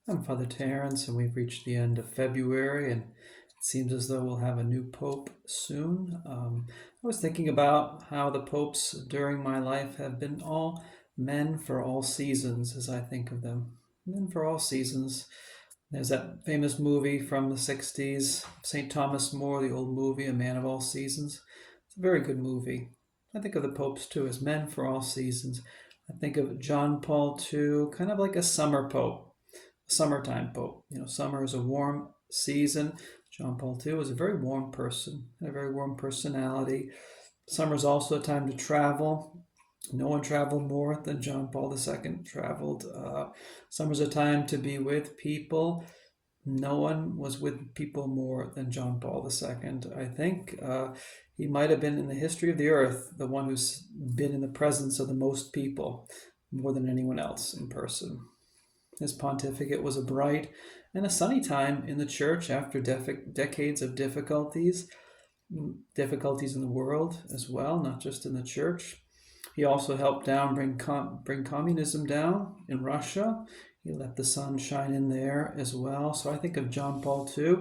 I'm Father Terrance, and we've reached the end of February, and it seems as though we'll have a new pope soon. I was thinking about how the popes during my life have been all men for all seasons, as I think of them. Men for all seasons. There's that famous movie from the 60s, St. Thomas More, the old movie, A Man of All Seasons. It's a very good movie. I think of the popes too as men for all seasons. I think of John Paul II, kind of like a summer pope, a summertime pope. Summer is a warm season. John Paul II was a very warm person, had a very warm personality. Summer is also a time to travel. No one traveled more than John Paul II traveled. Summer's a time to be with people. No one was with people more than John Paul II. I think he might have been in the history of the earth the one who's been in the presence of the most people, more than anyone else in person. His pontificate was a bright and a sunny time in the church after decades of difficulties in the world as well, not just in the church. He also helped bring communism down in Russia. He let the sun shine in there as well. So I think of John Paul II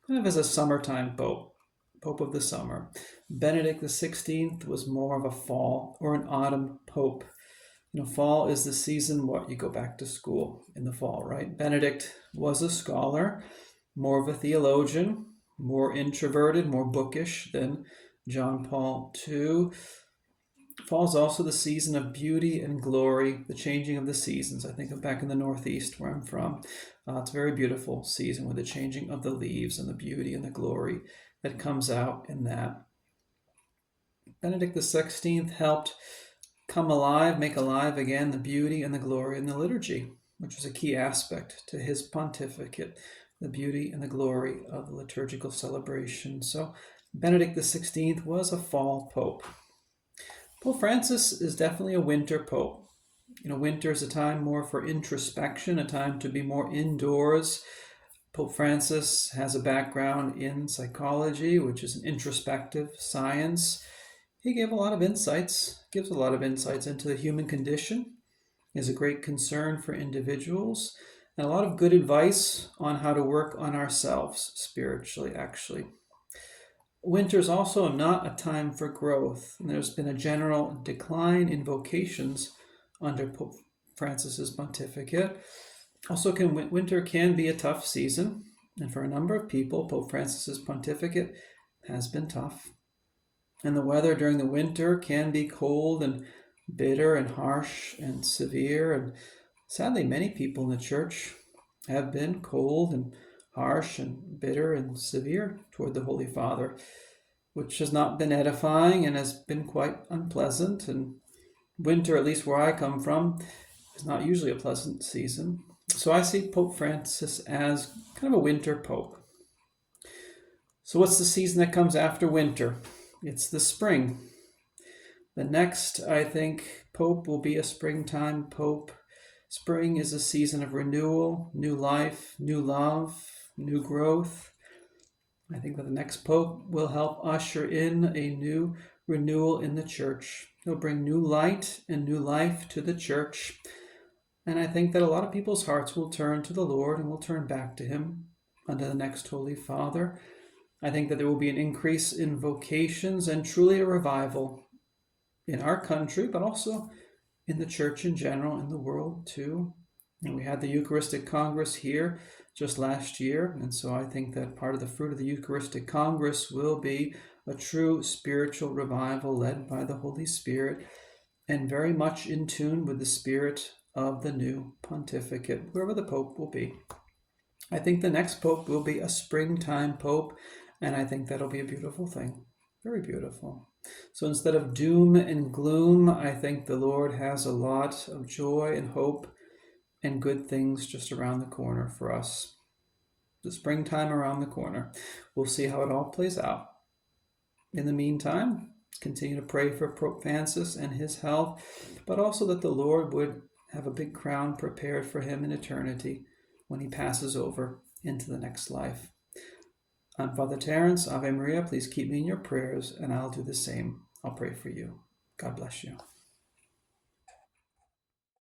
kind of as a summertime pope, pope of the summer. Benedict XVI was more of a fall or an autumn pope. Fall is the season you go back to school in the fall, right? Benedict was a scholar, more of a theologian, more introverted, more bookish than John Paul II. Fall is also the season of beauty and glory, the changing of the seasons. I think of back in the Northeast where I'm from. It's a very beautiful season with the changing of the leaves and the beauty and the glory that comes out in that. Benedict XVI helped make alive again the beauty and the glory in the liturgy, which was a key aspect to his pontificate, the beauty and the glory of the liturgical celebration. So Benedict XVI was a fall pope. Pope Francis is definitely a winter pope. Winter is a time more for introspection, a time to be more indoors. Pope Francis has a background in psychology, which is an introspective science. He gives a lot of insights into the human condition. He has a great concern for individuals and a lot of good advice on how to work on ourselves spiritually, actually. Winter is also not a time for growth. And there's been a general decline in vocations under Pope Francis's pontificate. Also, winter can be a tough season. And for a number of people, Pope Francis's pontificate has been tough. And the weather during the winter can be cold and bitter and harsh and severe. And sadly, many people in the church have been cold and harsh and bitter and severe toward the Holy Father, which has not been edifying and has been quite unpleasant. And winter, at least where I come from, is not usually a pleasant season. So I see Pope Francis as kind of a winter pope. So what's the season that comes after winter? It's the spring. The next, I think, pope will be a springtime pope. Spring is a season of renewal, new life, new love, new growth. I think that the next pope will help usher in a new renewal in the church. He'll bring new light and new life to the church. And I think that a lot of people's hearts will turn to the Lord and will turn back to him under the next Holy Father. I think that there will be an increase in vocations and truly a revival in our country, but also in the church in general, in the world too. And we had the Eucharistic Congress here just last year. And so I think that part of the fruit of the Eucharistic Congress will be a true spiritual revival led by the Holy Spirit and very much in tune with the spirit of the new pontificate, whoever the Pope will be. I think the next Pope will be a springtime Pope, and I think that'll be a beautiful thing. Very beautiful. So instead of doom and gloom, I think the Lord has a lot of joy and hope and good things just around the corner for us. The springtime around the corner. We'll see how it all plays out. In the meantime, continue to pray for Pope Francis and his health, but also that the Lord would have a big crown prepared for him in eternity when he passes over into the next life. I'm Father Terrance. Ave Maria, please keep me in your prayers, and I'll do the same. I'll pray for you. God bless you.